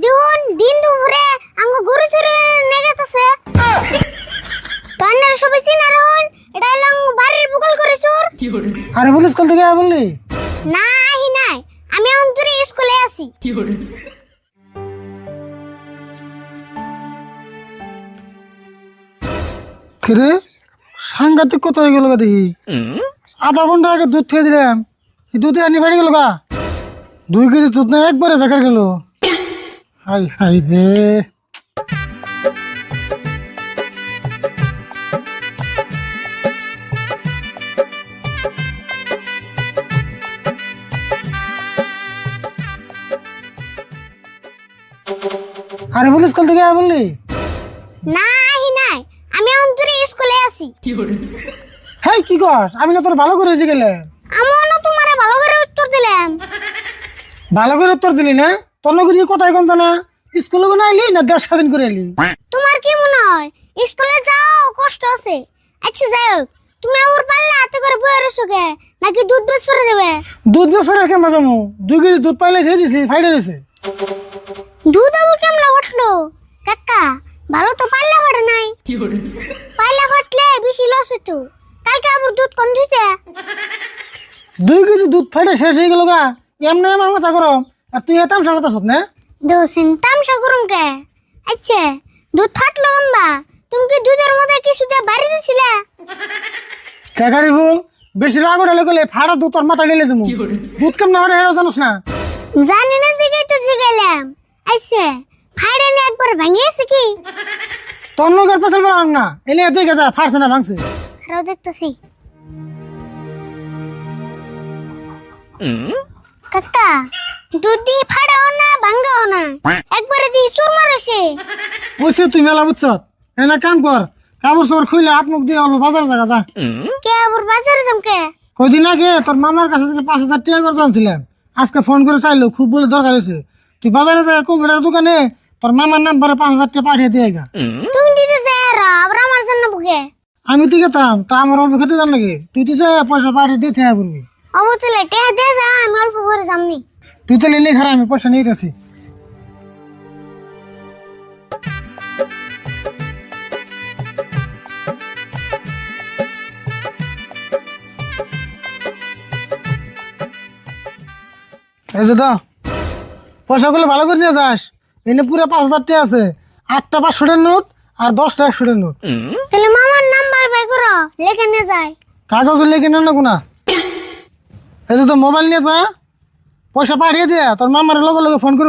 দেখুন দিন দুপুরে আঙ্গ গরু চুরি নেগেতেছে তন্নের সবাই চিনা রহন এটা হলো আঙ্গ বাড়ির বুকল করে চোর। আরে বলি স্কুল থেকে বললি না আহি নাই, আমি অন্তরে স্কুলে আছি। কিরে সাংঘাতিক কত হয়ে গেল দেখি। আধা ঘন্টা আগে দুধ খেয়ে দিলাম, এই দুধে আনি ফাড়ি গেল গা। 2 কেজি দুধ না একবারে বেকার গেল। হাই হাই রে। আরে বলি স্কুল থেকে বললি না আহি নাই, আমি অন্তরে স্কুলে আছি। হ্যাঁ কি কস? আমি না তোর ভালো করে এসে গেলে আমনও তোমারে ভালো করে উত্তর দিলাম। ভালো করে উত্তর দিলি না? তোর লোক কোথায় কমতো না? স্কুলে কোনো আইলি না 10 স্বাধীন করে এলি? তোমার কি মনে হয় স্কুলে যাও কষ্ট আছে? আচ্ছা যাই হোক, তুমি ওর পাল্লা হাতে করে বয়ে রয়েছো কে, নাকি দুধ বেশ সরে যাবে? দুধ বেসরে কেমন যাবো? 2 কেজি দুধ পাইলে খেয়ে দিছি, ফাইডে রয়েছে। দুধ আবার কেমলা উঠলো? কাকা ভালো তো পাল্লা ফাটে নাই। পাল্লা ফাটলে বেশি লস হতো, কালকে আবার দুধ কম দিতে। 2 কেজি দুধ ফাইডে শেষ হয়ে গেল গা। এমনি আমার মাথা গরম, আর তুই এতাম সামলাতে আসত না? দোসেন তামসা করুন কে? আচ্ছা দুধ ফাটলো গম্বা, তুমি কি দুধের মধ্যে কিছু দিয়ে বাড়ি দিছিলে? টাকারি ফুল বেশি রাগ উঠালে গেলে ফাড়া দুধ তোর মাথা ঢেলে দেবো। দুধ কেমন ফাটে হেরাও জানোস না? জানি না দিকেই তো জিগাইলাম। আচ্ছা ফাইডে নিয়ে একবার ভাঙিয়েছে কি? তোর লোকের পেছাল বলাম না, এনে দেখে যা ফাড়ছে না ভাঙছে। আরো দেখতেছি। কাকা দুধ দিয়ে ফাড়াও না ভাঙ্গাও না, একবারে দিয়ে চুর মারছে। ওইসে তুই মেলা বুঝছ, এনে কাম কর, কাপড় চোপড় খুলে হাত মুখ দিয়ে হলো বাজার জায়গা যা। কে আবার বাজারে জমকে? কদিন আগে তোর মামার কাছে থেকে 5,000 টাকা করে আনছিলাম, আজকে ফোন করে চাইলো খুব বলে দরকার হয়েছে। তুই বাজারে যা কম্পিউটার দোকানে তোর মামার নাম্বারে 5,000 টাকা পাঠিয়ে দিয়ে গা। তুমি দিতে যাই আবার আমার জন্য বুকে। আমি তো গেতাম, তা আমার অল্প খেতে জান লাগে, তুই তো যা পয়সা পাঠিয়ে দিয়ে থেকে করবি। অবতলে টেহা দে যা, আমি অল্প করে যামনি। তুই তো নিলে খারাপ, আমি পয়সা নিয়ে গেছি। এই যে দাও পয়সাগুলো ভালো করে নিয়ে যাস। এনে পুরো 5,000 টাকা আছে, 8টা 500 টাকার নোট আর 10টা 100 টাকার নোট। তাহলে মামার নাম্বার বাই করো, লেখে নিয়ে যায়। কাগজ লেগে নেন না কোনা। এই যে তো মোবাইল নিয়ে যা, পয়সা পাঠিয়ে দিয়া তোর মামার লগে লগে ফোন করে